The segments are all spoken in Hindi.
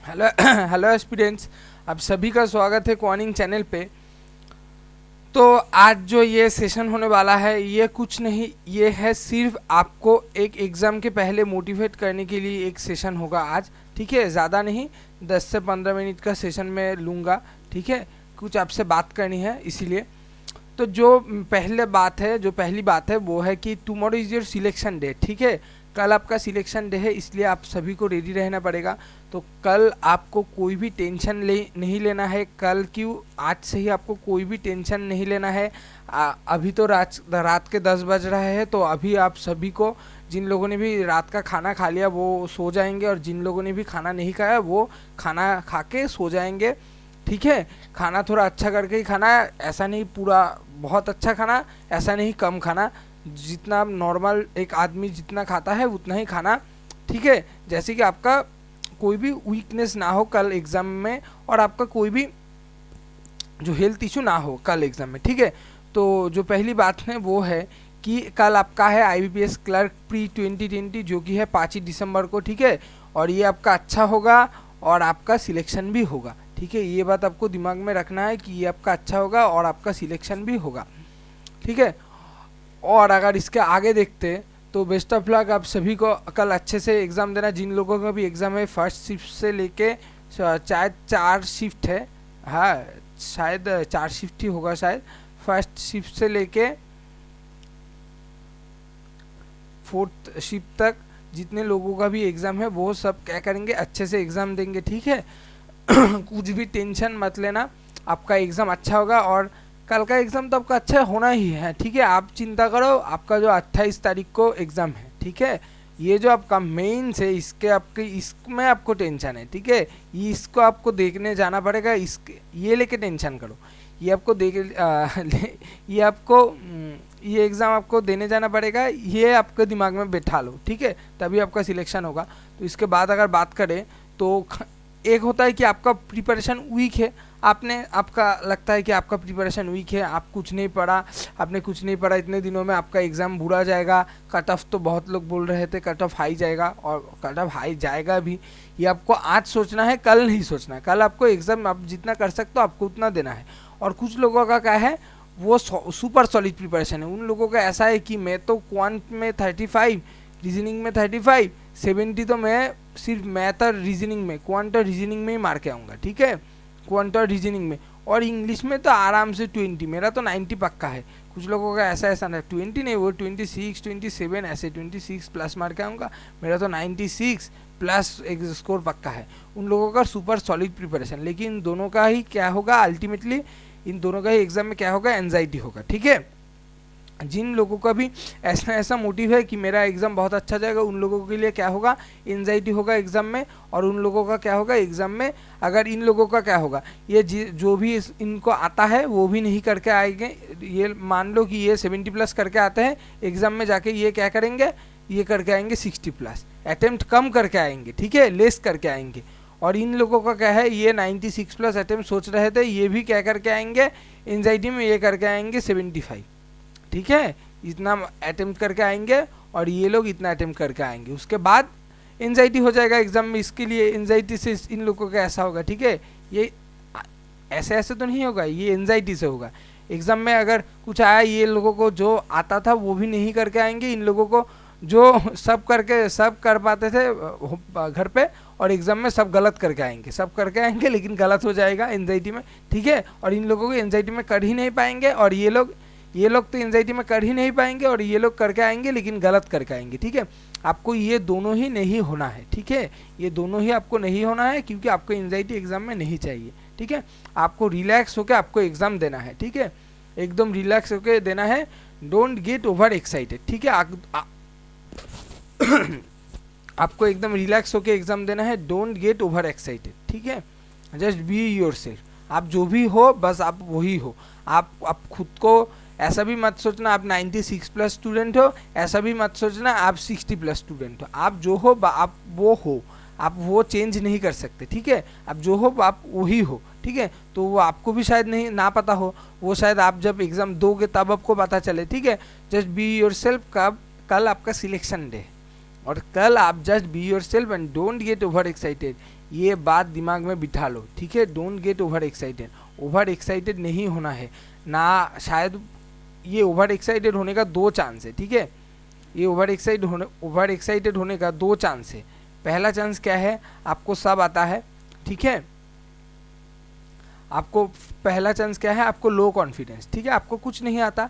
हेलो हेलो एस्पिरेंट्स, आप सभी का स्वागत है क्वानिंग चैनल पे। तो आज जो ये सेशन होने वाला है ये कुछ नहीं, ये है सिर्फ आपको एक एग्ज़ाम के पहले मोटिवेट करने के लिए एक सेशन होगा आज। ठीक है, ज़्यादा नहीं, 10 से 15 मिनट का सेशन मैं लूँगा। ठीक है, कुछ आपसे बात करनी है इसीलिए। तो जो पहली बात है वो है कि tomorrow is your selection day. ठीक है, कल आपका सिलेक्शन डे है, इसलिए आप सभी को रेडी रहना पड़ेगा। तो कल आपको कोई भी टेंशन नहीं लेना है। कल क्यों, आज से ही आपको कोई भी टेंशन नहीं लेना है। अभी तो रात के 10 बज रहे हैं, तो अभी आप सभी को, जिन लोगों ने भी रात का खाना खा लिया वो सो जाएंगे, और जिन लोगों ने भी खाना नहीं खाया वो खाना खा के सो जाएंगे। ठीक है, खाना थोड़ा अच्छा करके ही खाना है, ऐसा नहीं पूरा बहुत अच्छा खाना, ऐसा नहीं कम खाना, जितना नॉर्मल एक आदमी जितना खाता है उतना ही खाना। ठीक है, जैसे कि आपका कोई भी वीकनेस ना हो कल एग्ज़ाम में, और आपका कोई भी जो हेल्थ इशू ना हो कल एग्ज़ाम में। ठीक है, तो जो पहली बात है वो है कि कल आपका है IBPS क्लर्क प्री 2020, जो कि है 5 दिसंबर को। ठीक है, और ये आपका अच्छा होगा और आपका सिलेक्शन भी होगा। ठीक है, ये बात आपको दिमाग में रखना है कि ये आपका अच्छा होगा और आपका सिलेक्शन भी होगा। ठीक है, और अगर इसके आगे देखते तो बेस्ट ऑफ लक आप सभी को कल अच्छे से एग्ज़ाम देना। जिन लोगों का भी एग्ज़ाम है फर्स्ट शिफ्ट से लेके शायद 4 शिफ्ट है, हाँ शायद 4 शिफ्ट ही होगा शायद, फर्स्ट शिफ्ट से लेके 4th शिफ्ट तक जितने लोगों का भी एग्ज़ाम है वो सब क्या करेंगे, अच्छे से एग्ज़ाम देंगे। ठीक है कुछ भी टेंशन मत लेना, आपका एग्ज़ाम अच्छा होगा, और कल का एग्ज़ाम तो आपका अच्छा होना ही है। ठीक है, आप चिंता करो, आपका जो 28 तारीख को एग्ज़ाम है। ठीक है, ये जो आपका मेंस है इसमें आपको टेंशन है। ठीक है, ये इसको आपको देखने जाना पड़ेगा, इसके ये लेके टेंशन करो, ये आपको ये आपको ये एग्ज़ाम आपको देने जाना पड़ेगा, ये आपके दिमाग में बैठा लो। ठीक है, तभी आपका सिलेक्शन होगा। तो इसके बाद अगर बात करें तो एक होता है कि आपका प्रिपरेशन वीक है, आपका लगता है कि आपका प्रिपरेशन वीक है, आप कुछ नहीं पढ़ा, आपने कुछ नहीं पढ़ा, इतने दिनों में आपका एग्ज़ाम बुरा जाएगा। कट ऑफ तो बहुत लोग बोल रहे थे कट ऑफ हाई जाएगा, और कट ऑफ हाई जाएगा भी। ये आपको आज सोचना है, कल नहीं सोचना। कल आपको एग्ज़ाम आप जितना कर सकते हो आपको उतना देना है। और कुछ लोगों का क्या है, वो सुपर सॉलिड प्रिपरेशन है। उन लोगों का ऐसा है कि मैं तो क्वांट में 35, रीजनिंग में 35, 70 तो मैं सिर्फ मैथ और रीजनिंग में, क्वांट और रीजनिंग में ही मार के आऊँगा। ठीक है, क्वांट और रीजनिंग में, और इंग्लिश में तो आराम से 20, मेरा तो 90 पक्का है। कुछ लोगों का ऐसा नहीं, 20 नहीं, वो 26, 27 ऐसे 26 प्लस मार के आऊँगा। मेरा तो 96 प्लस एक स्कोर पक्का है। उन लोगों का सुपर सॉलिड प्रिपरेशन। लेकिन दोनों का ही क्या होगा अल्टीमेटली, इन दोनों का ही एग्ज़ाम में क्या होगा, एंजाइटी होगा। ठीक है, जिन लोगों का भी ऐसा मोटिव है कि मेरा एग्ज़ाम बहुत अच्छा जाएगा, उन लोगों के लिए क्या होगा, एंजाइटी होगा एग्ज़ाम में। और उन लोगों का क्या होगा एग्ज़ाम में, अगर इन लोगों का क्या होगा, ये जो भी इनको आता है वो भी नहीं करके आएंगे। ये मान लो कि ये 70 प्लस करके आते हैं, एग्ज़ाम में जाके ये क्या करेंगे, ये करके आएंगे 60 प्लस, अटैम्प्ट कम करके आएंगे। ठीक है, लेस करके आएंगे। और इन लोगों का क्या है, ये 96 प्लस अटैम्प्ट सोच रहे थे, ये भी क्या करके आएंगे एंजाइटी में, ये करके आएंगे 75। ठीक है, इतना अटेम्प्ट करके आएंगे, और ये लोग इतना अटेम्प्ट करके आएंगे। उसके बाद एंजाइटी हो जाएगा एग्जाम में। इसके लिए एंजाइटी से इन लोगों का ऐसा होगा। ठीक है, ये ऐसे तो नहीं होगा, ये एंजाइटी से होगा। एग्ज़ाम में अगर कुछ आया, ये लोगों को जो आता था वो भी नहीं करके आएंगे, इन लोगों को जो सब कर पाते थे घर पे, और एग्ज़ाम में सब गलत करके आएंगे, सब करके आएंगे लेकिन गलत हो जाएगा एंजाइटी में। ठीक है, और इन लोगों को एंजाइटी में कर ही नहीं पाएंगे, और ये लोग तो एंजाइटी में कर ही नहीं पाएंगे, और ये लोग करके आएंगे लेकिन गलत करके आएंगे। ठीक है, आपको ये दोनों ही नहीं होना है। ठीक है, ये दोनों ही आपको नहीं होना है, क्योंकि आपको एंजाइटी एग्जाम में नहीं चाहिए। ठीक है, आपको रिलैक्स होकर आपको एग्जाम देना है। ठीक है, एकदम रिलैक्स होकर देना है, डोंट गेट ओवर एक्साइटेड। ठीक है, आपको एकदम रिलैक्स होकर एग्जाम देना है, डोंट गेट ओवर एक्साइटेड। ठीक है, जस्ट बी योरसेल्फ, आप जो भी हो बस आप वही हो। आप खुद को ऐसा भी मत सोचना आप 96 प्लस स्टूडेंट हो, ऐसा भी मत सोचना आप 60 प्लस स्टूडेंट हो। आप जो हो आप वो हो, आप वो चेंज नहीं कर सकते। ठीक है, आप जो हो आप वही हो। ठीक है, तो वो आपको भी शायद नहीं ना पता हो, वो शायद आप जब एग्ज़ाम दोगे तब आपको पता चले। ठीक है, जस्ट बी योर सेल्फ। कल आपका सिलेक्शन डे, और कल आप just be your self and don't get over excited. ये बात दिमाग में बिठा लो, ठीक है। Don't get over excited, over excited नहीं होना है ना। शायद ये ओवर एक्साइटेड होने का 2 चांस है, ठीक है। ये ओवर एक्साइटेड होने का 2 चांस है। पहला चांस क्या है, आपको सब आता है, ठीक है। आपको पहला चांस क्या है, आपको लो कॉन्फिडेंस, ठीक है, आपको कुछ नहीं आता,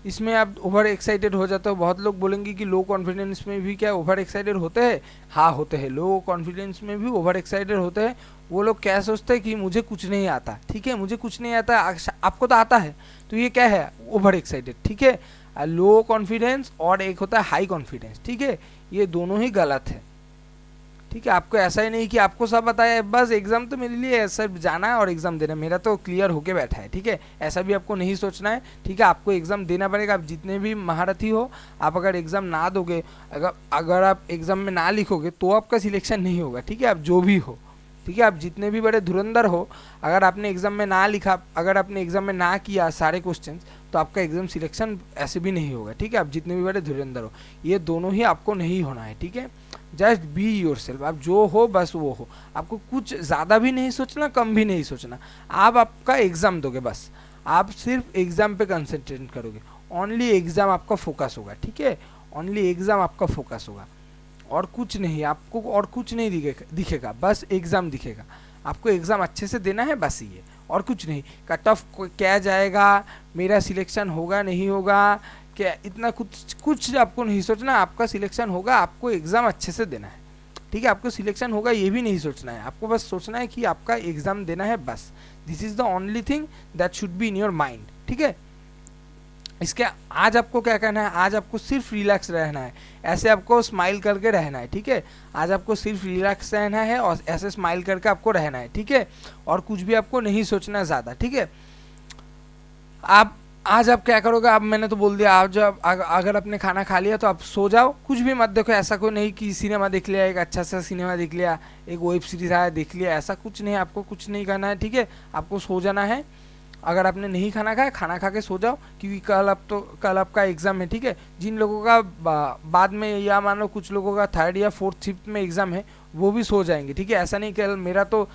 इसमें आप ओवर एक्साइटेड हो जाते हो। बहुत लोग बोलेंगे कि लो कॉन्फिडेंस में भी क्या ओवर एक्साइटेड होते हैं? हाँ होते हैं, लो कॉन्फिडेंस में भी ओवर एक्साइटेड होते हैं। वो लोग क्या सोचते हैं कि मुझे कुछ नहीं आता, ठीक है, मुझे कुछ नहीं आता, आपको तो आता है, तो ये क्या है, ओवर एक्साइटेड, ठीक है। लो कॉन्फिडेंस और एक होता है हाई कॉन्फिडेंस, ठीक है, ये दोनों ही गलत है, ठीक है। आपको ऐसा ही नहीं कि आपको सब बताया है, बस एग्जाम तो मेरे लिए सब जाना है और एग्जाम देना, मेरा तो क्लियर होके बैठा है, ठीक है, ऐसा भी आपको नहीं सोचना है, ठीक है। आपको एग्जाम देना पड़ेगा, आप जितने भी महारथी हो, आप अगर एग्जाम ना दोगे, अगर आप एग्जाम में ना लिखोगे तो आपका सिलेक्शन नहीं होगा, ठीक है। आप जो भी हो, ठीक है, आप जितने भी बड़े धुरंधर हो, अगर आपने एग्जाम में ना लिखा, अगर आपने एग्जाम में ना किया सारे क्वेश्चन, तो आपका एग्जाम सिलेक्शन ऐसे भी नहीं होगा, ठीक है। आप जितने भी बड़े धुरंधर हो, ये दोनों ही आपको नहीं होना है, ठीक है। जस्ट बी योर सेल्फ, आप जो हो बस वो हो, आपको कुछ ज़्यादा भी नहीं सोचना, कम भी नहीं सोचना, आप आपका एग्ज़ाम दोगे, बस आप सिर्फ एग्ज़ाम पे कंसंट्रेट करोगे, ओनली एग्ज़ाम आपका फोकस होगा, ठीक है, ओनली एग्ज़ाम आपका फोकस होगा, और कुछ नहीं, आपको और कुछ नहीं दिखेगा, बस एग्ज़ाम दिखेगा। आपको एग्ज़ाम अच्छे से देना है, बस ये, और कुछ नहीं। कट ऑफ क्या जाएगा, मेरा सिलेक्शन होगा नहीं होगा, क्या, इतना कुछ आपको नहीं सोचना, आपका सिलेक्शन होगा, आपको एग्ज़ाम अच्छे से देना है, ठीक है। आपको सिलेक्शन होगा ये भी नहीं सोचना है, आपको बस सोचना है कि आपका एग्ज़ाम देना है, बस। This is the only thing that should be in your mind, ठीक है। इसके आज आपको क्या करना है, आज आपको सिर्फ रिलैक्स रहना है, ऐसे आपको स्माइल करके रहना है, ठीक है। आज आपको सिर्फ रिलैक्स रहना है और ऐसे स्माइल करके आपको रहना है, ठीक है, और कुछ भी आपको नहीं सोचना ज़्यादा, ठीक है। आज आप क्या करोगे, अब मैंने तो बोल दिया, आप जब अगर आपने खाना खा लिया तो आप सो जाओ, कुछ भी मत देखो, ऐसा कोई नहीं कि सिनेमा देख लिया, एक अच्छा सा सिनेमा देख लिया, एक वेब सीरीज आया देख लिया, ऐसा कुछ नहीं, आपको कुछ नहीं करना है, ठीक है। आपको सो जाना है। अगर आपने नहीं खाना खाया, खाना खा के सो जाओ, क्योंकि कल आपका एग्ज़ाम है, ठीक है। जिन लोगों का बाद में, या मान लो कुछ लोगों का 3rd या 4th शिफ्ट में एग्ज़ाम है, वो भी सो जाएंगे, ठीक है। ऐसा नहीं कि मेरा तो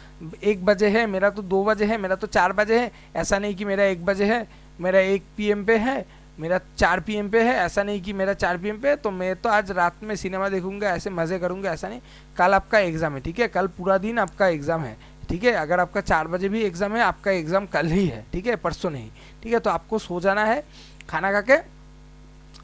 1 बजे है, मेरा तो 2 बजे है, मेरा तो 4 बजे है, ऐसा नहीं कि मेरा 1 बजे है, मेरा 1 PM पे है, मेरा 4 PM पे है, ऐसा नहीं कि मेरा 4 PM पे है तो मैं तो आज रात में सिनेमा देखूंगा, ऐसे मज़े करूंगा, ऐसा नहीं। कल आपका एग्ज़ाम है, ठीक है, कल पूरा दिन आपका एग्ज़ाम है, ठीक है। अगर आपका 4 बजे भी एग्ज़ाम है, आपका एग्ज़ाम कल ही है, ठीक है, परसों नहीं, ठीक है। तो आपको सो जाना है खाना खा के,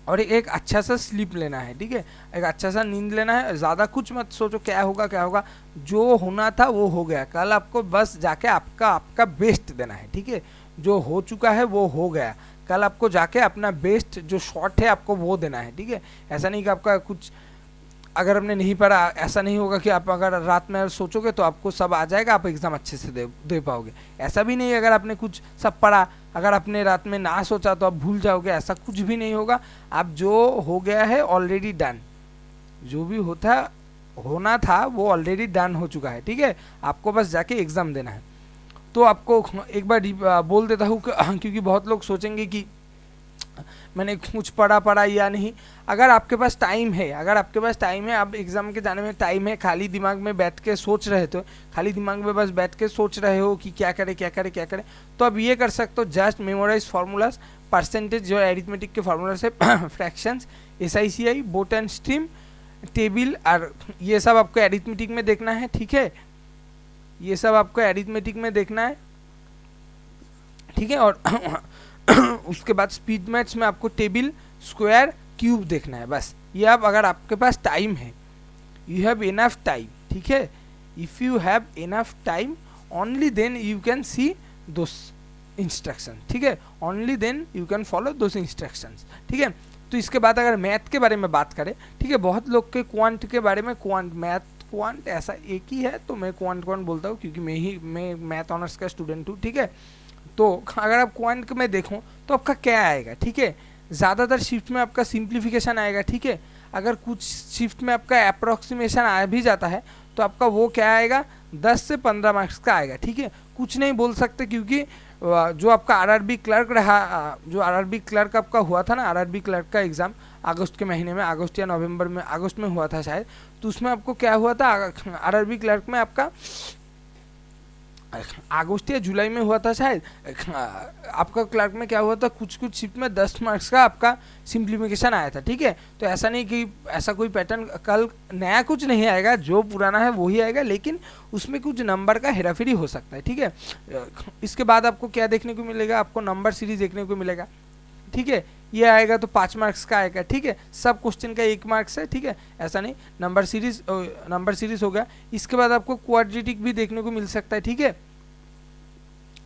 और एक अच्छा सा स्लीप लेना है, ठीक है, एक अच्छा सा नींद लेना है। ज़्यादा कुछ मत सोचो क्या होगा क्या होगा, जो होना था वो हो गया, कल आपको बस जाके आपका बेस्ट देना है, ठीक है। जो हो चुका है वो हो गया, कल आपको जाके अपना बेस्ट जो शॉट है आपको वो देना है, ठीक है। ऐसा नहीं कि आपका कुछ, अगर हमने नहीं पढ़ा, ऐसा नहीं होगा कि आप अगर रात में सोचोगे तो आपको सब आ जाएगा, आप एग्ज़ाम अच्छे से दे पाओगे, ऐसा भी नहीं। अगर आपने कुछ सब पढ़ा, अगर आपने रात में ना सोचा तो आप भूल जाओगे, ऐसा कुछ भी नहीं होगा। आप जो हो गया है ऑलरेडी डन, जो भी होना था वो ऑलरेडी डन हो चुका है, ठीक है। आपको बस जाके एग्ज़ाम देना है। तो आपको एक बार बोल देता हूँ क्योंकि बहुत लोग सोचेंगे कि मैंने कुछ पढ़ा या नहीं। अगर आपके पास टाइम है, आप एग्ज़ाम के जाने में टाइम है, खाली दिमाग में बैठ के सोच रहे तो, खाली दिमाग में बस बैठ के सोच रहे हो कि क्या करें, तो अब ये कर सकते हो, जस्ट मेमोराइज फार्मूलाज, परसेंटेज जो एरिथमेटिक के फार्मूलाज है, fractions, SICI, boat and stream, table, और ये सब आपको एरिथमेटिक में देखना है, ठीक है, ये सब आपको एरिथमेटिक में देखना है, ठीक है। और उसके बाद स्पीड मैथ्स में आपको टेबिल, स्क्वायर, क्यूब देखना है, बस ये। अब अगर आपके पास टाइम है, यू हैव इनफ टाइम, ठीक है, if you have enough time only then you can see those instruction, ठीक है, only then you can follow those instructions, ठीक है। तो इसके बाद अगर मैथ के बारे में बात करें, ठीक है, बहुत लोग के क्वांट के बारे में, क्वांट ऐसा एक ही है, तो मैं क्वांट बोलता हूँ क्योंकि मैं मैथ ऑनर्स का स्टूडेंट हूँ, ठीक है। तो अगर आप क्वांट में देखो तो आपका क्या आएगा, ठीक है, ज़्यादातर शिफ्ट में आपका सिंप्लीफिकेशन आएगा, ठीक है। अगर कुछ शिफ्ट में आपका अप्रोक्सीमेशन आ भी जाता है तो आपका वो क्या आएगा, 10 से 15 मार्क्स का आएगा, ठीक है। कुछ नहीं बोल सकते क्योंकि जो आपका आरआरबी क्लर्क रहा, जो आरआरबी क्लर्क आपका हुआ था ना, आरआरबी क्लर्क का एग्ज़ाम अगस्त के महीने में, अगस्त या नवंबर में, अगस्त में हुआ था शायद, तो उसमें आपको क्या हुआ था, आरआरबी क्लर्क में आपका अगस्त या जुलाई में हुआ था शायद, आपका क्लर्क में क्या हुआ था, कुछ शिफ्ट में 10 मार्क्स का आपका सिंप्लीफिकेशन आया था, ठीक है। तो ऐसा नहीं कि ऐसा कोई पैटर्न कल नया कुछ नहीं आएगा, जो पुराना है वही आएगा, लेकिन उसमें कुछ नंबर का हेराफेरी हो सकता है, ठीक है। इसके बाद आपको क्या देखने को मिलेगा, आपको नंबर सीरीज देखने को मिलेगा, ठीक है। ये आएगा तो 5 मार्क्स का आएगा, ठीक है। सब क्वेश्चन का 1 मार्क्स है, ठीक है, ऐसा नहीं। नंबर सीरीज हो गया। इसके बाद आपको क्वाड्रेटिक भी देखने को मिल सकता है, ठीक है।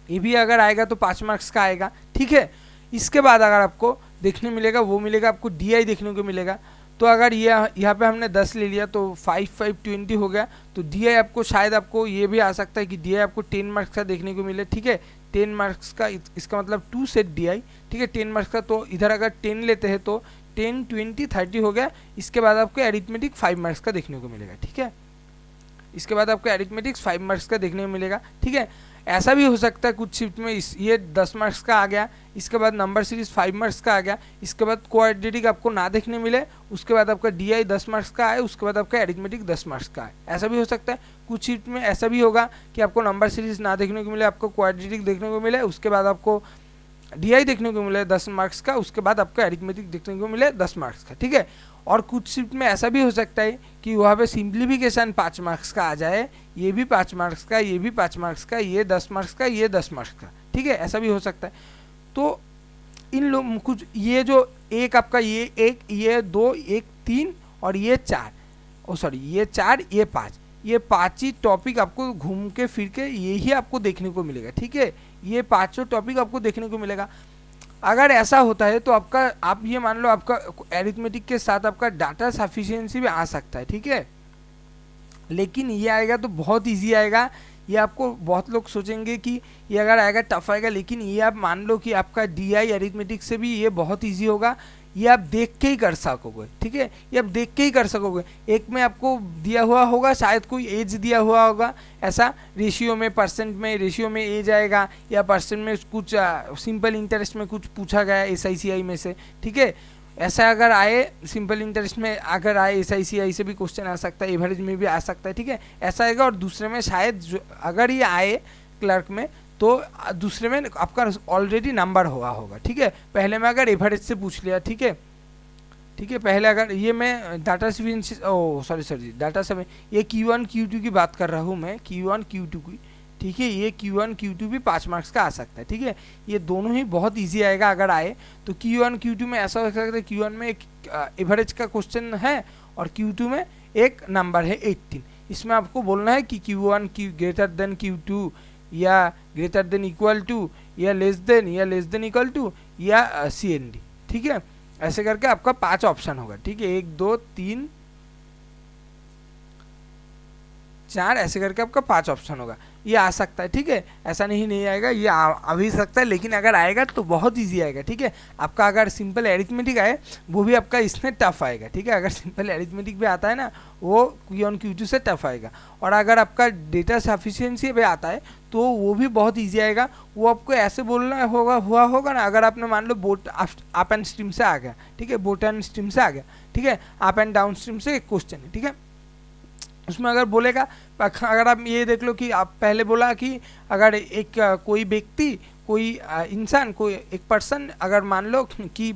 ये भी अगर आएगा तो 5 मार्क्स का आएगा, ठीक है। इसके बाद अगर आपको देखने मिलेगा, वो मिलेगा आपको डीआई देखने को मिलेगा। तो अगर ये यहाँ पे हमने 10 ले लिया तो 5 5 20 हो गया। तो डीआई आपको शायद आपको ये भी आ सकता है कि डीआई आपको 10 मार्क्स का देखने को मिले, ठीक है। 10 मार्क्स का, इसका मतलब 2 सेट डीआई, ठीक है, 10 मार्क्स का। तो इधर अगर 10 लेते हैं तो 10 20 30 हो गया। इसके बाद आपको एरिथमेटिक 5 मार्क्स का देखने को मिलेगा, ठीक है। इसके बाद आपको एरिथमेटिक्स 5 मार्क्स का देखने को मिलेगा, ठीक है। ऐसा भी हो सकता है कुछ शिफ्ट में ये 10 मार्क्स का आ गया, इसके बाद नंबर सीरीज 5 मार्क्स का आ गया, इसके बाद क्वाड्रेटिक आपको ना देखने मिले, उसके बाद आपका डीआई 10 मार्क्स का आए, उसके बाद आपका एरिथमेटिक 10 मार्क्स का आए। ऐसा भी हो सकता है। कुछ शिफ्ट में ऐसा भी होगा कि आपको नंबर सीरीज ना देखने को मिले, आपको क्वाड्रेटिक देखने को मिले, उसके बाद आपको डीआई देखने को मिले 10 मार्क्स का, उसके बाद आपको एरिथमेटिक देखने को मिले 10 मार्क्स का, ठीक है। और कुछ शिफ्ट में ऐसा भी हो सकता है कि वहाँ पे सिंप्लीफिकेशन 5 मार्क्स का आ जाए, ये भी 5 मार्क्स का, ये भी 5 मार्क्स का, ये 10 मार्क्स का, ये 10 मार्क्स का, ठीक है। ऐसा भी हो सकता है। तो इन लोग कुछ ये जो एक आपका ये 1, ये 2, 1 3 और ये 4, ये 4 ये 5, ये 5 ही टॉपिक आपको घूम के फिर के यही आपको देखने को मिलेगा, ठीक है। ये 5 टॉपिक आपको देखने को मिलेगा। अगर ऐसा होता है तो आपका, आप ये मान लो आपका एरिथमेटिक के साथ आपका डाटा सफिशिएंसी भी आ सकता है, ठीक है। लेकिन ये आएगा तो बहुत इजी आएगा। ये आपको बहुत लोग सोचेंगे कि ये अगर आएगा टफ आएगा, लेकिन ये आप मान लो कि आपका डीआई एरिथमेटिक से भी ये बहुत इजी होगा। ये आप देख के ही कर सकोगे, ठीक है। ये आप देख के ही कर सकोगे। एक में आपको दिया हुआ होगा, शायद कोई एज दिया हुआ होगा, ऐसा रेशियो में, परसेंट में, रेशियो में एज आएगा, या परसेंट में कुछ सिंपल इंटरेस्ट में कुछ पूछा गया एसआईसीआई में से, ठीक है। ऐसा अगर आए सिंपल इंटरेस्ट में, अगर आए एसआईसीआई से भी क्वेश्चन आ सकता है, एवरेज में भी आ सकता है, ठीक है। ऐसा आएगा। और दूसरे में शायद अगर ये आए क्लर्क में तो दूसरे में आपका ऑलरेडी नंबर हुआ होगा, ठीक है। पहले में अगर एवरेज से पूछ लिया, ठीक है, ठीक है। पहले अगर ये मैं डाटा सॉरी डाटा सब, ये Q1 Q2 की बात कर रहा हूँ मैं, Q1 Q2 की, ठीक है। ये Q1 Q2 भी 5 मार्क्स का आ सकता है, ठीक है। ये दोनों ही बहुत इजी आएगा अगर आए तो। Q1 Q2 में ऐसा हो सकता है, Q1 में एक एवरेज का क्वेश्चन है और Q2 में एक नंबर है 18। इसमें आपको बोलना है कि Q1 ग्रेटर देन Q2, या ग्रेटर देन इक्वल टू, या लेस देन इक्वल टू, या CND, ठीक है। ऐसे करके आपका 5 ऑप्शन होगा, ठीक है। 1 2 3 4 ऐसे करके आपका 5 ऑप्शन होगा। ये आ सकता है, ठीक है। ऐसा नहीं आएगा, ये आ भी सकता है, लेकिन अगर आएगा तो बहुत इजी आएगा, ठीक है। आपका अगर सिंपल एरिथमेटिक आए वो भी आपका इसमें टफ आएगा, ठीक है। अगर सिंपल एरिथमेटिक भी आता है ना, वो Q1 Q2 से टफ आएगा। और अगर आपका डेटा सफिशिएंसी भी आता है तो वो भी बहुत ईजी आएगा। वो आपको ऐसे बोलना होगा ना, अगर आपने मान लो बोट अप एंड स्ट्रीम से आ गया, ठीक है, बोट एंड स्ट्रीम से आ गया, ठीक है, अप एंड डाउन स्ट्रीम से एक क्वेश्चन है, ठीक है। उसमें अगर बोलेगा, अगर आप ये देख लो कि आप पहले बोला कि अगर एक कोई व्यक्ति, कोई इंसान, कोई एक पर्सन अगर मान लो कि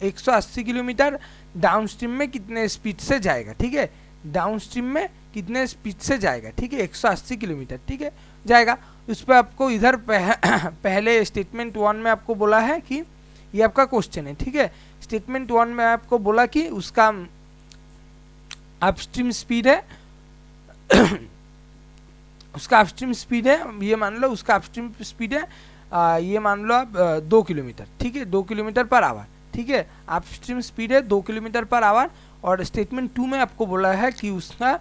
180 किलोमीटर डाउन स्ट्रीम में कितने स्पीड से जाएगा, ठीक है, डाउन स्ट्रीम में कितने स्पीड से जाएगा, ठीक है, 180 किलोमीटर, ठीक है, जाएगा। उस पर आपको इधर पहले स्टेटमेंट 1 में आपको बोला है कि ये आपका क्वेश्चन है, ठीक है। स्टेटमेंट 1 में आपको बोला कि उसका अपस्ट्रीम स्पीड है उसका अपस्ट्रीम स्पीड है, ये मान लो उसका अपस्ट्रीम स्पीड है, ये मान लो आप 2 किलोमीटर, ठीक है, 2 किलोमीटर पर आवर, ठीक है। अपस्ट्रीम स्पीड है 2 किलोमीटर पर आवर। और स्टेटमेंट 2 में आपको बोला है कि उसका,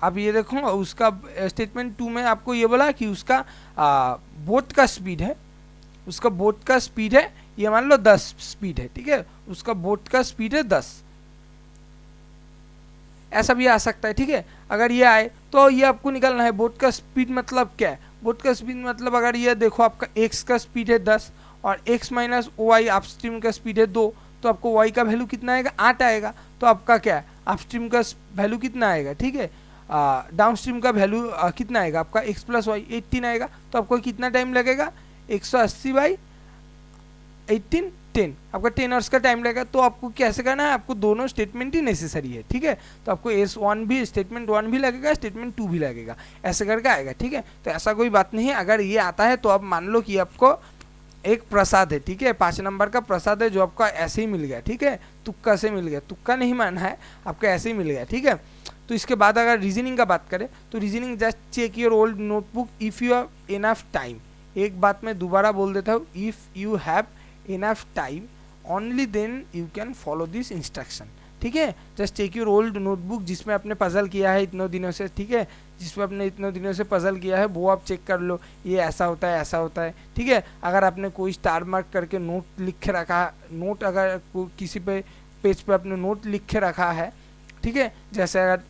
अब ये देखो, उसका स्टेटमेंट 2 में आपको ये बोला कि उसका बोट का स्पीड है, उसका बोट का स्पीड है, ये मान लो 10 स्पीड है, ठीक है, उसका बोट का स्पीड है 10। ऐसा भी आ सकता है, ठीक है। अगर ये आए तो ये आपको निकालना है बोट का स्पीड मतलब क्या है। बोट का स्पीड मतलब अगर ये देखो आपका x का स्पीड है 10 और x माइनस वाई अपस्ट्रीम का स्पीड है 2, तो आपको y का वैल्यू कितना आएगा 8 आएगा। तो आपका क्या है अपस्ट्रीम का वैल्यू कितना आएगा, ठीक है। डाउनस्ट्रीम का वैल्यू कितना आएगा आपका x प्लस वाई 18 आएगा। तो आपको कितना टाइम लगेगा 180 बाई 18 10, आपका 10 आवर्स का टाइम लगेगा। तो आपको कैसे करना है, आपको दोनों स्टेटमेंट ही नेसेसरी है, ठीक है। तो आपको S1 भी स्टेटमेंट 1 भी लगेगा, स्टेटमेंट 2 भी लगेगा, ऐसे करके आएगा, ठीक है। तो ऐसा कोई बात नहीं है, अगर ये आता है तो आप मान लो कि आपको एक प्रसाद है, ठीक है, 5 नंबर का प्रसाद है जो आपका ऐसे ही मिल गया, ठीक है, तुक्का से मिल गया, तुक्का नहीं मानना है, आपका ऐसे ही मिल गया, ठीक है। तो इसके बाद अगर रीजनिंग का बात करें तो reasoning just check your old notebook if you have enough time. एक बात मैं दोबारा बोल देता हूँ, if you have enough time only then you can follow this instruction, ठीक है। Just take your old notebook जिसमें आपने पजल किया है इतने दिनों से, ठीक है, जिसमें आपने इतने दिनों से पजल किया है वो आप चेक कर लो, ये ऐसा होता है ऐसा होता है, ठीक है। अगर आपने कोई स्टार मार्क करके नोट लिख के रखा, नोट अगर किसी पे पेज पे आपने नोट लिख के रखा है, ठीक है, जैसे अगर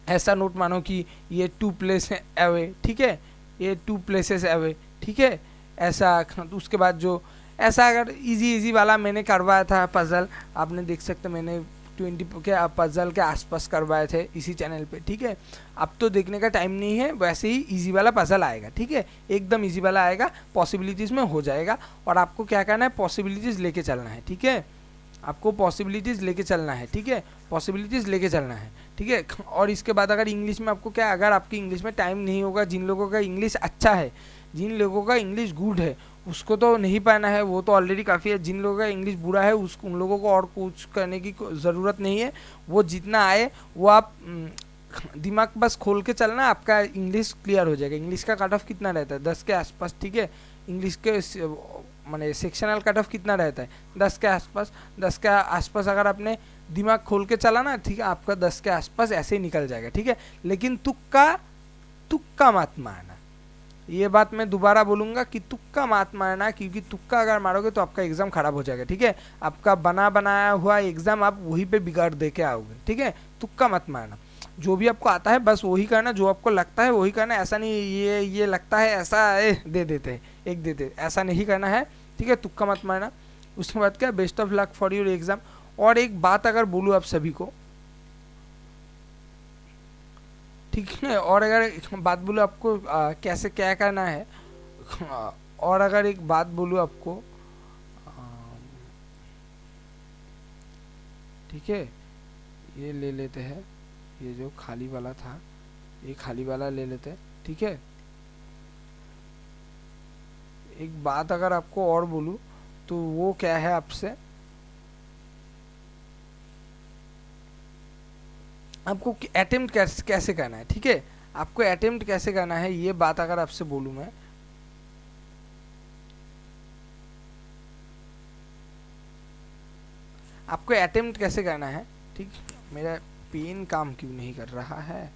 ऐसा नोट मानो कि ये 2 प्लेस अवे, ठीक है, ये 2 प्लेसेस अवे, ठीक है, ऐसा। तो उसके बाद जो ऐसा अगर इजी वाला मैंने करवाया था पजल, आपने देख सकते मैंने 20 के पजल के आसपास करवाए थे इसी चैनल पे, ठीक है। अब तो देखने का टाइम नहीं है, वैसे ही इजी वाला पजल आएगा, ठीक है, एकदम इजी वाला आएगा, पॉसिबिलिटीज़ में हो जाएगा। और आपको क्या करना है, पॉसिबिलिटीज़ लेके चलना है, ठीक है, आपको पॉसिबिलिटीज़ लेके चलना है, ठीक है, पॉसिबिलिटीज़ लेके चलना है, ठीक है। और इसके बाद अगर इंग्लिश में आपको क्या, अगर आपकी इंग्लिश में टाइम नहीं होगा, जिन लोगों का इंग्लिश अच्छा है, जिन लोगों का इंग्लिश गुड है उसको तो नहीं पाना है, वो तो ऑलरेडी काफ़ी है। जिन लोगों का इंग्लिश बुरा है उन लोगों को और कुछ करने की ज़रूरत नहीं है, वो जितना आए वो आप दिमाग बस खोल के चलना, आपका इंग्लिश क्लियर हो जाएगा। इंग्लिश का कट ऑफ कितना रहता है 10 के आसपास, ठीक है। इंग्लिश के माने सेक्शनल कट ऑफ कितना रहता है 10 के आसपास। 10 के आसपास अगर आपने दिमाग खोल के चला ना, ठीक है, आपका 10 के आसपास ऐसे ही निकल जाएगा, ठीक है। लेकिन तुक्का मत मारना, ये बात मैं दोबारा बोलूँगा कि तुक्का मत मारना, क्योंकि तुक्का अगर मारोगे तो आपका एग्ज़ाम ख़राब हो जाएगा, ठीक है। आपका बनाया हुआ एग्ज़ाम आप वहीं पे बिगाड़ दे के आओगे, ठीक है। तुक्का मत मारना, जो भी आपको आता है बस वही करना, जो आपको लगता है वही करना। ऐसा नहीं ये लगता है ऐसा दे देते हैं एक देते, ऐसा नहीं करना है, ठीक है। तुक्का मत मारना। उसके बाद क्या, best of luck for your exam. और एक बात अगर बोलूँ आप सभी को, ठीक है, और अगर बात बोलूँ आपको कैसे क्या करना है, और अगर एक बात बोलूँ आपको, ठीक है, ये ले लेते हैं, ये जो खाली वाला था ये खाली वाला ले लेते हैं, ठीक है। एक बात अगर आपको और बोलूँ तो वो क्या है, आपसे आपको अटेम्प्ट कैसे करना है, ठीक है, आपको अटेम्प्ट कैसे करना है, ये बात अगर आपसे बोलूँ मैं, आपको अटेम्प्ट कैसे करना है, ठीक। मेरा पेन काम क्यों नहीं कर रहा है,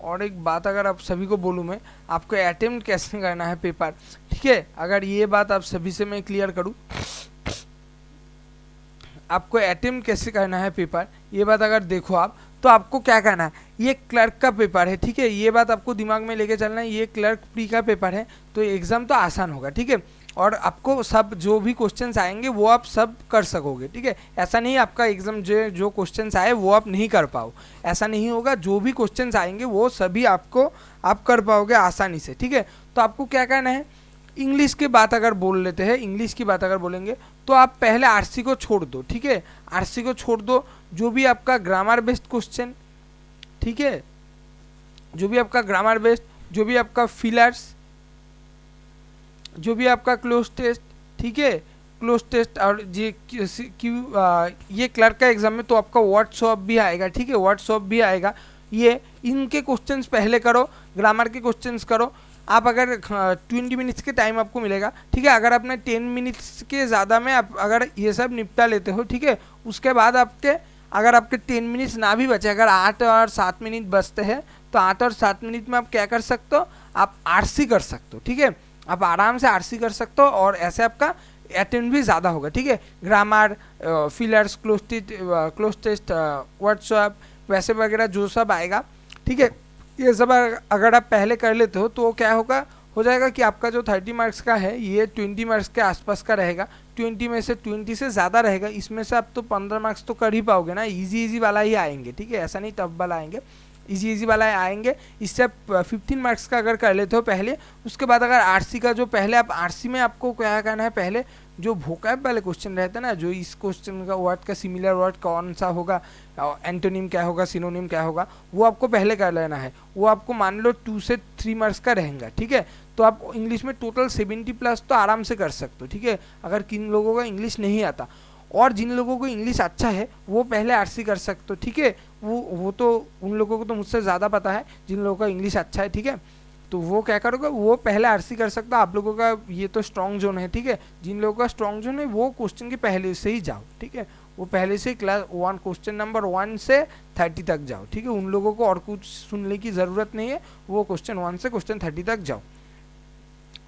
और एक बात अगर आप सभी को बोलूँ मैं, आपको अटेम्प्ट कैसे करना है पेपर, ठीक है। अगर ये बात आप सभी से मैं क्लियर करूँ, आपको अटेम्प्ट कैसे करना है पेपर, ये बात अगर देखो आप, तो आपको क्या करना है, ये क्लर्क का पेपर है, ठीक है, ये बात आपको दिमाग में लेके चलना है, ये क्लर्क प्री का पेपर है, तो एग्ज़ाम तो आसान होगा, ठीक है। और आपको सब जो भी क्वेश्चंस आएंगे वो आप सब कर सकोगे, ठीक है। ऐसा नहीं आपका एग्ज़ाम जो क्वेश्चंस आए वो आप नहीं कर पाओ, ऐसा नहीं होगा। जो भी क्वेश्चंस आएंगे वो सभी आप कर पाओगे आसानी से, ठीक है। तो आपको क्या करना है, इंग्लिश की बात अगर बोल लेते हैं, इंग्लिश की बात अगर बोलेंगे तो आप पहले आरसी को छोड़ दो, ठीक है, आरसी को छोड़ दो। जो भी आपका ग्रामर बेस्ड क्वेश्चन, ठीक है, जो भी आपका ग्रामर बेस्ड, जो भी आपका फिलर्स, जो भी आपका क्लोज टेस्ट, ठीक है, क्लोज टेस्ट और ये क्लर्क का एग्जाम में तो आपका व्हाट्सअप भी आएगा, ठीक है, व्हाट्सअप भी आएगा। ये इनके क्वेश्चंस पहले करो, ग्रामर के क्वेश्चंस करो। आप अगर 20 मिनट्स के टाइम आपको मिलेगा, ठीक है, अगर आपने 10 मिनट्स के ज़्यादा में आप अगर ये सब निपटा लेते हो, ठीक है, उसके बाद अगर आपके 10 मिनट्स ना भी बचे, अगर 8 और 7 मिनट बचते हैं, तो 8 और 7 मिनट में आप क्या कर सकते हो, आप आरसी कर सकते हो, ठीक है, आप आराम से आरसी कर सकते हो और ऐसे आपका अटेम्प्ट भी ज़्यादा होगा, ठीक है। Grammar, fillers, cloze test, WhatsApp वैसे वगैरह जो सब आएगा, ठीक है, ये सब अगर आप पहले कर लेते हो तो क्या हो जाएगा कि आपका जो 30 मार्क्स का है ये 20 मार्क्स के आसपास का रहेगा। 20 में से 20 से ज़्यादा रहेगा, इसमें से आप तो 15 मार्क्स तो कर ही पाओगे ना, इजी वाला ही आएंगे, ठीक है, ऐसा नहीं टफ वाला आएंगे, इजी वाला आएंगे। इससे आप 15 मार्क्स का अगर कर लेते हो पहले, उसके बाद अगर आरसी का जो पहले आप आरसी में आपको क्या करना है, पहले जो वोकैब वाले क्वेश्चन रहते हैं ना, जो इस क्वेश्चन का वर्ड का सिमिलर वर्ड कौन सा होगा, एंटोनिम क्या होगा, सिनोनिम क्या होगा, वो आपको पहले कर लेना है। वो आपको मान लो 2 से 3 मार्क्स का रहेगा, ठीक है। तो आप इंग्लिश में टोटल 70+ तो आराम से कर सकते हो, ठीक है, अगर किन लोगों का इंग्लिश नहीं आता। और जिन लोगों को इंग्लिश अच्छा है वो पहले आरसी कर सकते हो, ठीक है, वो तो उन लोगों को तो मुझसे ज़्यादा पता है जिन लोगों का इंग्लिश अच्छा है, ठीक है। तो वो क्या करोगे, वो पहले आरसी कर सकता। आप लोगों का ये तो स्ट्रॉन्ग जोन है, ठीक है, जिन लोगों का स्ट्रॉन्ग जोन है वो क्वेश्चन के पहले से ही जाओ, ठीक है, वो पहले से क्लास 1 क्वेश्चन नंबर 1 से 30 तक जाओ, ठीक है, उन लोगों को और कुछ सुनने की ज़रूरत नहीं है, वो क्वेश्चन 1 से क्वेश्चन 30 तक जाओ।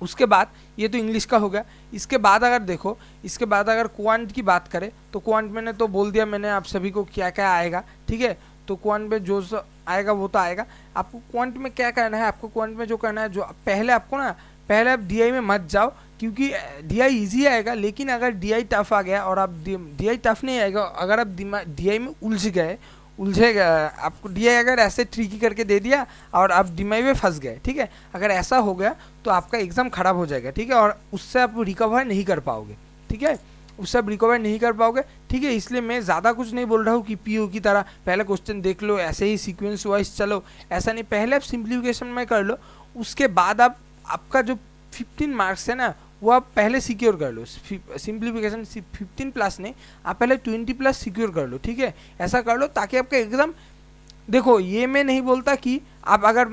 उसके बाद ये तो इंग्लिश का हो गया। इसके बाद अगर देखो, इसके बाद अगर क्वांट की बात करें तो क्वांट मैंने तो बोल दिया मैंने आप सभी को क्या क्या आएगा, ठीक है। तो क्वांट में जो आएगा वो तो आएगा। आपको क्वांट में क्या करना है, आपको क्वांट में जो करना है, जो पहले आपको ना, पहले आप डीआई में मत जाओ, क्योंकि डीआई इजी आएगा, लेकिन अगर डीआई टफ आ गया और आप डीआई टफ नहीं आएगा, अगर आप डीआई में उलझेगा, आपको डीआई अगर ऐसे ट्रिकी करके दे दिया और आप डीआई में फंस गए, ठीक है, अगर ऐसा हो गया तो आपका एग्ज़ाम ख़राब हो जाएगा, ठीक है, और उससे आप रिकवर नहीं कर पाओगे, ठीक है, उससे आप रिकवर नहीं कर पाओगे, ठीक है। इसलिए मैं ज़्यादा कुछ नहीं बोल रहा हूँ कि पीओ की तरह पहले क्वेश्चन देख लो, ऐसे ही सीक्वेंस वाइज चलो, ऐसा नहीं, पहले आप सिंप्लीफिकेशन में कर लो, उसके बाद आपका जो 15 मार्क्स है ना वो आप पहले सिक्योर कर लो। सिंप्लीफिकेशन 15+ नहीं, आप पहले 20+ सिक्योर कर लो, ठीक है, ऐसा कर लो ताकि आपका एग्ज़ाम, देखो ये मैं नहीं बोलता कि आप अगर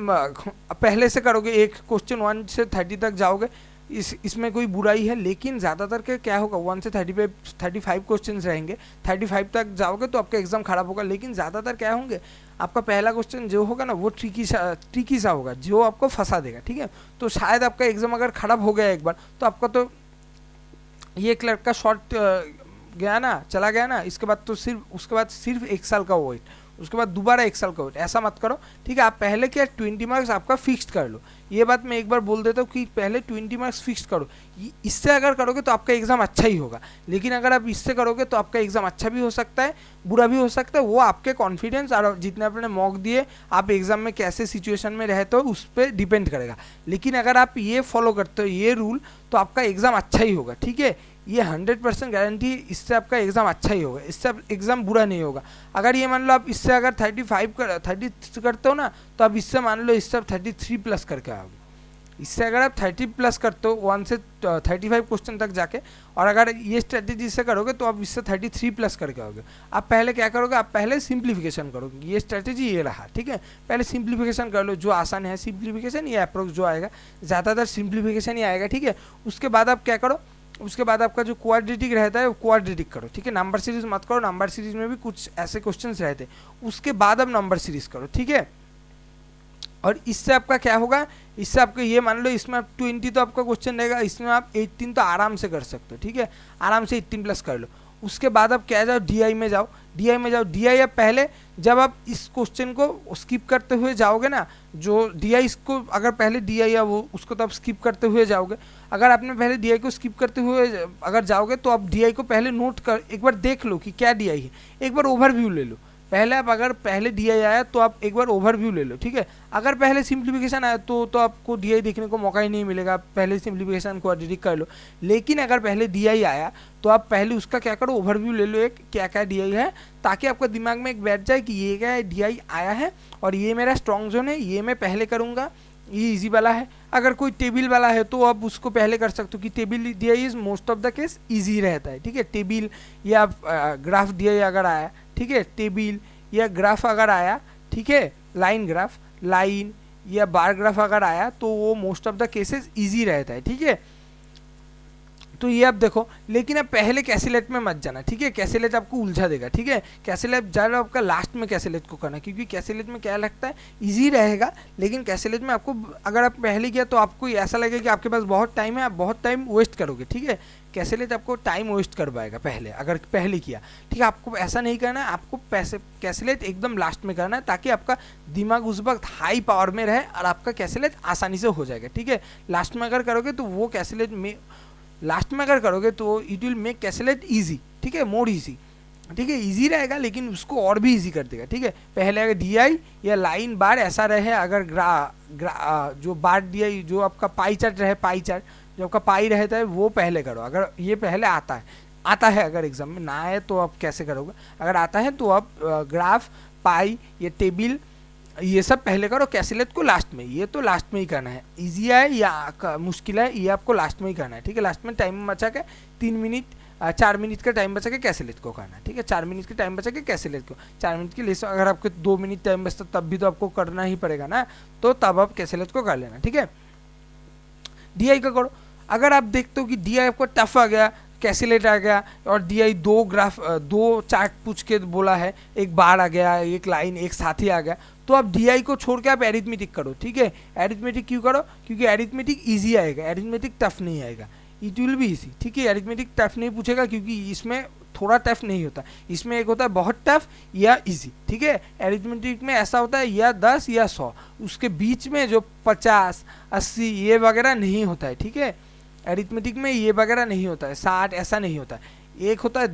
पहले से करोगे एक क्वेश्चन 1 से 30 तक जाओगे, इसमें कोई बुराई है, लेकिन ज़्यादातर के क्या होगा 1 से 35 क्वेश्चन रहेंगे, 35 तक जाओगे तो आपका एग्ज़ाम ख़राब होगा। लेकिन ज़्यादातर क्या होंगे, आपका पहला क्वेश्चन जो होगा ना वो ट्रिकी सा होगा, जो आपको फंसा देगा, ठीक है। तो शायद आपका एग्ज़ाम अगर ख़राब हो गया एक बार तो आपका तो ये क्लर्क का शॉर्ट गया ना, चला गया ना, इसके बाद तो उसके बाद सिर्फ 1 साल का वेट, उसके बाद दोबारा 1 साल का वेट, ऐसा मत करो, ठीक है। आप पहले क्या 20 मार्क्स आपका फिक्स्ड कर लो, ये बात मैं एक बार बोल देता हूँ कि पहले 20 मार्क्स फिक्स्ड करो। इससे अगर करोगे तो आपका एग्ज़ाम अच्छा ही होगा, लेकिन अगर आप इससे करोगे तो आपका एग्ज़ाम अच्छा भी हो सकता है, बुरा भी हो सकता है, वो आपके कॉन्फिडेंस और जितने आपने मॉक दिए, आप एग्ज़ाम में कैसे सिचुएशन में रहते हो उस पर डिपेंड करेगा। लेकिन अगर आप ये फॉलो करते हो ये रूल, तो आपका एग्ज़ाम अच्छा ही होगा, ठीक है, ये 100% गारंटी, इससे आपका एग्ज़ाम अच्छा ही होगा, इससे एग्ज़ाम बुरा नहीं होगा। अगर ये मान लो आप इससे अगर 30 करते हो ना, तो आप इससे मान लो इससे आप 33+ करके आओगे। इससे अगर आप 30+ करते हो 1 से 35 क्वेश्चन तक जाके, और अगर ये स्ट्रेटेजी से करोगे तो आप इससे 33+ करके आओगे। आप पहले क्या करोगे, आप पहले सिंप्लीफिकेशन करोगे, ये स्ट्रेटेजी ये रहा, ठीक है, पहले सिंप्लीफिकेशन कर लो, जो आसान है सिंप्लीफिकेशन, ये अप्रोक्स जो आएगा ज़्यादातर सिंप्लीफिकेशन ही आएगा, ठीक है। उसके बाद आप क्या करो, उसके बाद आपका जो क्वाड्रेटिक रहता है वो क्वाड्रेटिक करो, ठीक है, नंबर सीरीज मत करो, नंबर सीरीज में भी कुछ ऐसे क्वेश्चंस रहते हैं, उसके बाद आप नंबर सीरीज करो, ठीक है। और इससे आपका क्या होगा, इससे आपको ये मान लो इसमें आप 20 तो आपका क्वेश्चन रहेगा, इसमें आप 18 तो आराम से कर सकते हो, ठीक है, आराम से 18+ कर लो। उसके बाद आप क्या जाओ, डीआई में जाओ, डीआई आप पहले जब आप इस क्वेश्चन को स्किप करते हुए जाओगे ना, जो डीआई इसको अगर पहले डीआई या वो उसको तो आप स्किप करते हुए जाओगे, अगर आपने पहले डीआई को स्किप करते हुए अगर जाओगे तो आप डीआई को पहले नोट कर एक बार देख लो कि क्या डीआई है, एक बार ओवरव्यू ले लो। पहले आप अगर पहले डीआई आया तो आप एक बार ओवरव्यू ले लो, ठीक है। अगर पहले सिंप्लीफिकेशन आया तो आपको डीआई देखने को मौका ही नहीं मिलेगा, पहले सिंप्लीफिकेशन क्वाड्रेटिक कर लो। लेकिन अगर पहले डीआई आया तो आप पहले उसका क्या करो, ओवरव्यू ले लो एक, क्या क्या डीआई है, ताकि आपका दिमाग में एक बैठ जाए कि ये क्या है, डीआई आया है और ये मेरा स्ट्रॉन्ग जोन है, ये मैं पहले करूँगा, ये इजी वाला है। अगर कोई टेबल वाला है तो आप उसको पहले कर सकते हो कि टेबल दिया is most of the case easy रहता है, ठीक है। टेबल या ग्राफ दिया अगर आया, ठीक है, टेबल या ग्राफ अगर आया, ठीक है, लाइन ग्राफ, लाइन या बार ग्राफ अगर आया तो वो most of the cases easy रहता है, ठीक है। तो ये आप देखो, लेकिन अब पहले कैसेलेट में मत जाना, ठीक है। कैसेलेट आपको उलझा देगा, ठीक है। कैसेलेट ज़्यादा आपका लास्ट में कैसेलेट को करना, क्योंकि कैसेलेट में क्या लगता है इजी रहेगा, लेकिन कैसेलेट में आपको अगर आप पहले किया तो आपको ऐसा लगेगा कि आपके पास बहुत टाइम है, आप बहुत टाइम वेस्ट करोगे, ठीक है। कैसेलेट आपको टाइम वेस्ट करवाएगा पहले, अगर पहले किया, ठीक है। आपको ऐसा नहीं करना है, आपको कैसेलेट एकदम लास्ट में करना है, ताकि आपका दिमाग उस वक्त हाई पावर में रहे और आपका कैसेलेट आसानी से हो जाएगा, ठीक है। लास्ट में अगर करोगे तो वो कैसेलेट में लास्ट में अगर करोगे तो इट विल मेक कैसेलेट इजी, ठीक है, मोर इजी, ठीक है। इजी रहेगा लेकिन उसको और भी इजी कर देगा, ठीक है। पहले अगर DI या लाइन बार ऐसा रहे, अगर जो बार DI जो आपका पाई चार्ट रहे, पाई चार्ट जो आपका पाई रहता है वो पहले करो। अगर ये पहले आता है अगर एग्जाम में ना आए तो आप कैसे करोगे, अगर आता है तो आप ग्राफ, पाई, ये टेबल, ये सब पहले करो, कैसेलेट को लास्ट में, ये तो लास्ट में ही करना है। इजी है या मुश्किल है ये आपको लास्ट में ही करना है, ठीक है। लास्ट में टाइम बचा के 4 मिनट का टाइम बचा के कैसेलेट को करना है, ठीक है। 4 मिनट का टाइम बचा के कैसेलेट को, 4 मिनट के लिए अगर आपको 2 मिनट टाइम बचता तब भी तो आपको करना ही पड़ेगा ना, तो तब आप कैसेलेट को कर लेना, ठीक है। DI का करो। अगर आप देखते हो कि DI आपको टफ आ गया, कैसेलेट आ गया और DI दो चार्ट पूछ के बोला है, एक बार आ गया, एक लाइन एक साथ ही आ गया, तो आप DI को छोड़ के आप एरिथमेटिक करो, ठीक है। एरिथमेटिक क्यों करो, क्योंकि एरिथमेटिक इजी आएगा, एरिथमेटिक टफ नहीं आएगा, इट विल बी इजी, ठीक है। एरिथमेटिक टफ नहीं पूछेगा क्योंकि इसमें थोड़ा टफ नहीं होता, इसमें एक होता है बहुत टफ या इजी, ठीक है। एरिथमेटिक में ऐसा होता है या 10 या 100, उसके बीच में जो 50, 80 ये वगैरह नहीं होता है, ठीक है। एरिथमेटिक में ये वगैरह नहीं होता है, 60 ऐसा नहीं होता है। एक होता है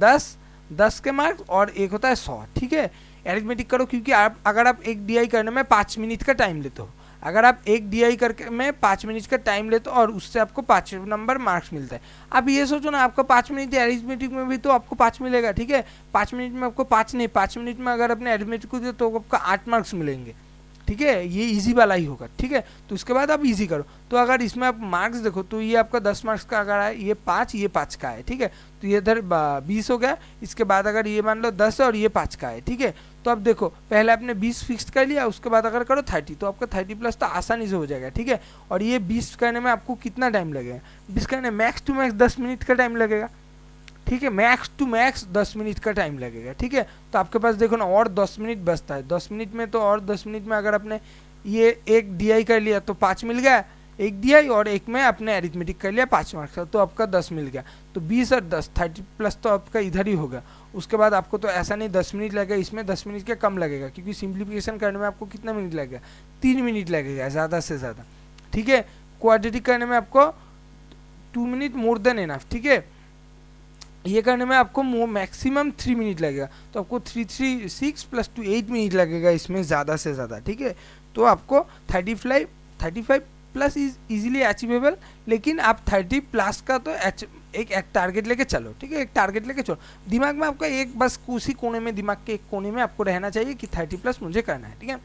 10 के मार्क्स और एक होता है 100, ठीक है। एरिथमेटिक करो क्योंकि अगर आप एक DI करने में 5 मिनट का टाइम लेते हो, अगर आप एक DI करके में 5 मिनट का टाइम लेते हो और उससे आपको 5 नंबर मार्क्स मिलता है। आप ये सोचो ना, आपको 5 मिनट एरिथमेटिक में भी तो आपको 5 मिलेगा, ठीक है। 5 मिनट में आपको 5 नहीं, 5 मिनट में अगर अपने एरिथमेटिक को दिया तो आपको 8 मार्क्स मिलेंगे, ठीक है। ये इजी वाला ही होगा, ठीक है। तो उसके बाद आप इजी करो। तो अगर इसमें आप मार्क्स देखो तो ये आपका 10 मार्क्स का अगर है, ये 5 का है, ठीक है। तो ये इधर 20 हो गया, इसके बाद अगर ये मान लो 10 और ये 5 का है, ठीक है। तो अब देखो पहले आपने 20 फिक्स कर लिया, उसके बाद अगर करो 30 तो आपका 30 प्लस तो आसानी से हो जाएगा, ठीक है। और ये 20 करने में आपको कितना टाइम लगेगा, 20 करने मैक्स टू मैक्स 10 मिनट का टाइम लगेगा, ठीक है। मैक्स टू मैक्स 10 मिनट का टाइम लगेगा, ठीक है। तो आपके पास देखो ना और 10 मिनट बचता है, 10 मिनट में तो और 10 मिनट में अगर आपने ये एक DI कर लिया तो 5 मिल गया, एक DI और एक में अपने एरिथमेटिक कर लिया 5 मार्क्स का, तो आपका 10 मिल गया। तो 20 और 10 30 प्लस तो आपका इधर ही होगा। उसके बाद आपको तो ऐसा नहीं 10 मिनट लगेगा, इसमें 10 मिनट के कम लगेगा, क्योंकि सिंप्लीफिकेशन करने में आपको कितना मिनट लगेगा, 3 मिनट लगेगा ज़्यादा से ज़्यादा, ठीक है। क्वाड्रेटिक करने में आपको 2 मिनट मोर देन इनफ, ठीक है। ये करने में आपको मैक्सिमम 3 मिनट लगेगा, तो आपको 6 प्लस 2 8 मिनट लगेगा इसमें ज़्यादा से ज़्यादा, ठीक है। तो आपको 35 प्लस इज इजीली अचीवेबल, लेकिन आप 30 प्लस का तो एक टारगेट लेके चलो, ठीक है। एक टारगेट लेके चलो, दिमाग में आपका एक बस उसी कोने में, दिमाग के एक कोने में आपको रहना चाहिए कि 30 प्लस मुझे करना है, ठीक है।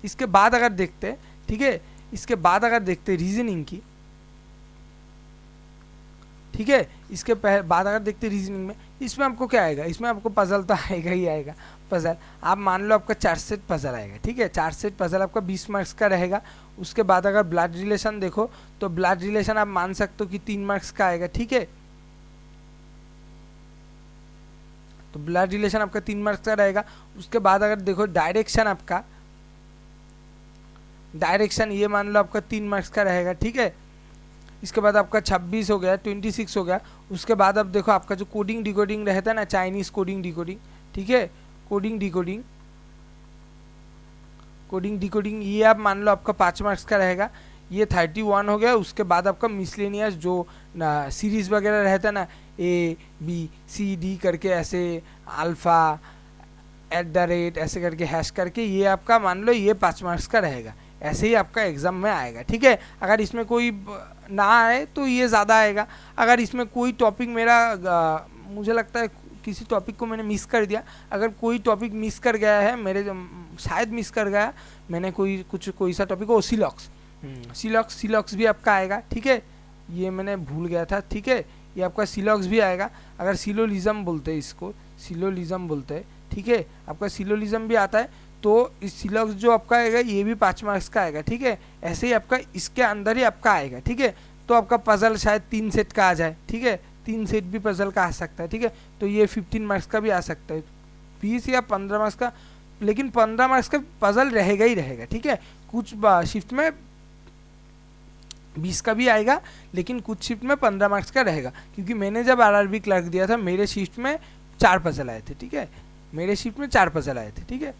इसके बाद अगर देखते, ठीक है, इसके बाद अगर देखते रीजनिंग की, ठीक है, इसके बाद अगर देखते रीजनिंग में, इसमें आपको क्या आएगा, इसमें आपको पजल तो आएगा ही आएगा। पजल आप मान लो आपका 4 सेट पजल आएगा, ठीक है। 4 सेट पजल आपका 20 मार्क्स का रहेगा। उसके बाद अगर ब्लड रिलेशन देखो तो ब्लड रिलेशन आप मान सकते हो कि 3 मार्क्स का आएगा, ठीक है। तो ब्लड रिलेशन आपका 3 मार्क्स का रहेगा। उसके बाद अगर देखो डायरेक्शन, आपका डायरेक्शन ये मान लो आपका 3 मार्क्स का रहेगा, ठीक है। इसके बाद आपका 26 हो गया, 26 हो गया। उसके बाद अब देखो आपका जो कोडिंग डिकोडिंग रहता है ना, चाइनीज कोडिंग डिकोडिंग, ठीक है, कोडिंग डिकोडिंग ये आप मान लो आपका 5 मार्क्स का रहेगा, ये 31 हो गया। उसके बाद आपका मिसलेनियस जो सीरीज वगैरह रहता है ना, ABCD करके ऐसे अल्फ़ा @ ऐसे करके हैश करके, ये आपका मान लो ये 5 मार्क्स का रहेगा। ऐसे ही आपका एग्ज़ाम में आएगा, ठीक है। अगर इसमें कोई ना आए तो ये ज़्यादा आएगा। अगर इसमें कोई टॉपिक मुझे लगता है किसी टॉपिक को मैंने मिस कर दिया, अगर कोई टॉपिक मिस कर गया है, शायद मिस कर गया मैंने कोई सा टॉपिक, ओसिलॉक्स, सिलॉक्स भी आपका आएगा, ठीक है, ये मैंने भूल गया था, ठीक है, ये आपका सिलॉक्स भी आएगा। अगर सिलोलिज्म बोलते हैं इसको, सिलोलिज्म बोलते हैं, ठीक है, आपका सिलोलिज्म भी आता है। तो इस सिलॉक्स जो आपका आएगा ये भी 5 मार्क्स का आएगा, ठीक है, ऐसे ही आपका इसके अंदर ही आपका आएगा, ठीक है। तो आपका पजल शायद 3 सेट का आ जाए, ठीक है, 3 सेट भी पजल का आ सकता है, ठीक है। तो ये 15 मार्क्स का भी आ सकता है, 20 या 15 मार्क्स का, लेकिन 15 मार्क्स का पजल रहेगा ही रहेगा, ठीक है। कुछ शिफ्ट में 20 का भी आएगा, लेकिन कुछ शिफ्ट में 15 मार्क्स का रहेगा, क्योंकि मैंने जब आरआरबी क्लर्क दिया था मेरे शिफ्ट में 4 पजल आए थे, ठीक है, मेरे शिफ्ट में 4 पजल आए थे, ठीक है,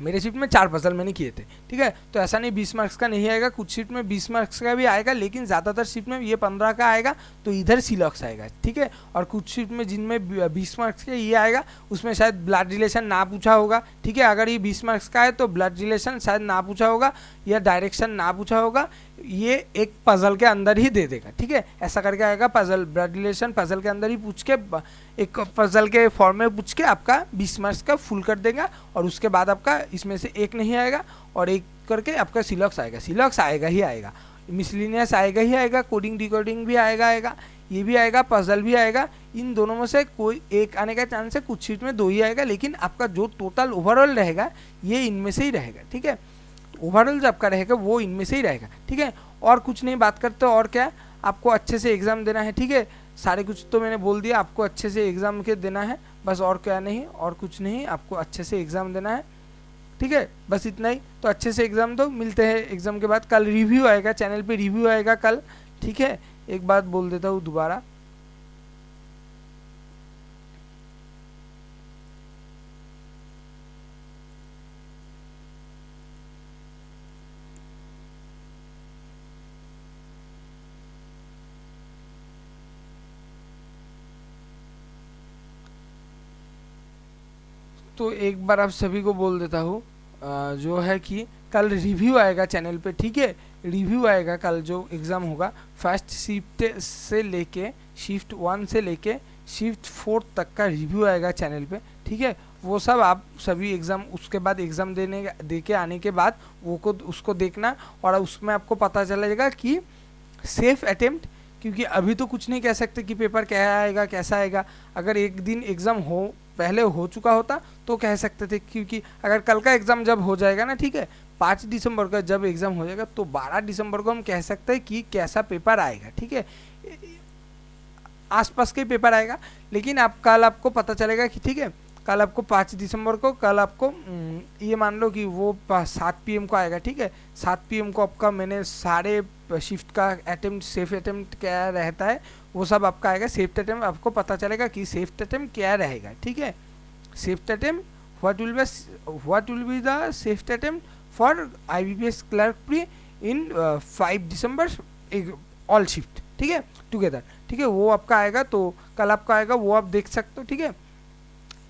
मेरे शिफ्ट में 4 पजल मैंने किए थे, ठीक है। तो ऐसा नहीं 20 मार्क्स का नहीं आएगा, कुछ शिफ्ट में 20 मार्क्स का भी आएगा, लेकिन ज़्यादातर शिफ्ट में ये 15 का आएगा, तो इधर सिलॉक्स आएगा, ठीक है। और कुछ शिफ्ट में जिनमें 20 मार्क्स का ये आएगा उसमें शायद ब्लड रिलेशन ना पूछा होगा, ठीक है। अगर ये 20 मार्क्स का है तो ब्लड रिलेशन शायद ना पूछा होगा या डायरेक्शन ना पूछा होगा, ये एक पजल के अंदर ही दे देगा, ठीक है, ऐसा करके आएगा। पजल ब्लड रिलेशन पजल के अंदर ही पूछ के, एक पजल के फॉर्म में पूछ के आपका 20 मार्क्स का फुल कर देगा, और उसके बाद आपका इसमें से एक नहीं आएगा और एक करके आपका सिलॉक्स आएगा, सिलॉक्स आएगा ही आएगा, मिसलिनियस आएगा ही आएगा, कोडिंग डिकोडिंग भी आएगा, ये भी आएगा, पजल भी आएगा। इन दोनों में से कोई एक आने का चांस है, कुछ सीट में 2 ही आएगा, लेकिन आपका जो टोटल ओवरऑल रहेगा ये इनमें से ही रहेगा, ठीक है। ओवरऑल जो आपका रहेगा वो इनमें से ही रहेगा, ठीक है। और कुछ नहीं बात करते, और क्या, आपको अच्छे से एग्ज़ाम देना है, ठीक है। सारे कुछ तो मैंने बोल दिया, आपको अच्छे से एग्ज़ाम के देना है बस, और क्या नहीं, और कुछ नहीं, आपको अच्छे से एग्ज़ाम देना है, ठीक है, बस इतना ही। तो अच्छे से एग्ज़ाम दो, मिलते हैं एग्ज़ाम के बाद। कल रिव्यू आएगा, चैनल पे रिव्यू आएगा कल, ठीक है। एक बात बोल देता हूँ दोबारा, तो एक बार आप सभी को बोल देता हूँ, जो है कि कल रिव्यू आएगा चैनल पे, ठीक है, रिव्यू आएगा कल जो एग्ज़ाम होगा, फर्स्ट शिफ्ट से लेके शिफ्ट 1 से लेके शिफ्ट 4 तक का रिव्यू आएगा चैनल पे, ठीक है। वो सब आप सभी एग्ज़ाम, उसके बाद एग्ज़ाम दे के आने के बाद उसको देखना, और उसमें आपको पता चलेगा कि सेफ अटेम्प्ट, क्योंकि अभी तो कुछ नहीं कह सकते कि पेपर क्या आएगा कैसा आएगा। अगर एक दिन एग्ज़ाम पहले हो चुका होता तो कह सकते थे, क्योंकि अगर कल का एग्ज़ाम जब हो जाएगा ना, ठीक है, 5 दिसंबर का जब एग्ज़ाम हो जाएगा तो 12 दिसंबर को हम कह सकते हैं कि कैसा पेपर आएगा, ठीक है, आसपास के पेपर आएगा। लेकिन आप कल आपको पता चलेगा कि, ठीक है, कल आपको 5 दिसंबर को, कल आपको ये मान लो कि वो 7 PM को आएगा, ठीक है, 7 PM को आपका मैंने सारे शिफ्ट का अटेम्प्ट, सेफ अटेम्प्ट क्या रहता है वो सब आपका आएगा। सेफ अटेम्प्ट आपको पता चलेगा कि सेफ अटेम्प्ट क्या रहेगा, ठीक है, safe attempt what will be the safe attempt for IBPS clerk pre in 5 December all shift, ठीक है, टुगेदर, ठीक है, वो आपका आएगा। तो कल आपका आएगा, वो आप देख सकते हो, ठीक है,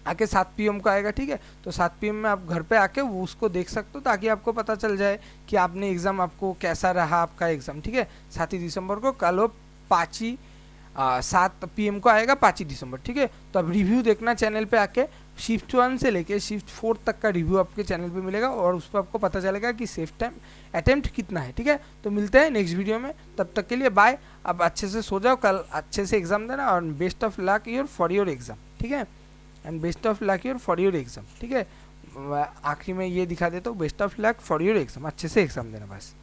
आके 7 PM को आएगा, ठीक है। तो 7 PM में आप घर पे आके वो उसको देख सकते हो, ताकि आपको पता चल जाए कि आपने एग्ज़ाम, आपको कैसा रहा आपका एग्ज़ाम, ठीक है। 7 दिसंबर को, कल हो 7 PM को आएगा 5 दिसंबर, ठीक है। तो अब रिव्यू देखना चैनल पे आके, शिफ्ट 1 से लेके शिफ्ट 4 तक का रिव्यू आपके चैनल पे मिलेगा, और उस पर आपको पता चलेगा कि सेफ टाइम अटेम्प्ट कितना है, ठीक है। तो मिलते हैं नेक्स्ट वीडियो में, तब तक के लिए बाय। अब अच्छे से सो जाओ, कल अच्छे से एग्ज़ाम देना, और best of luck for your exam, ठीक है, and best of luck for your exam, ठीक है। आखिरी में ये दिखा देता हूँ, best of luck for your exam, अच्छे से एग्ज़ाम देना बस।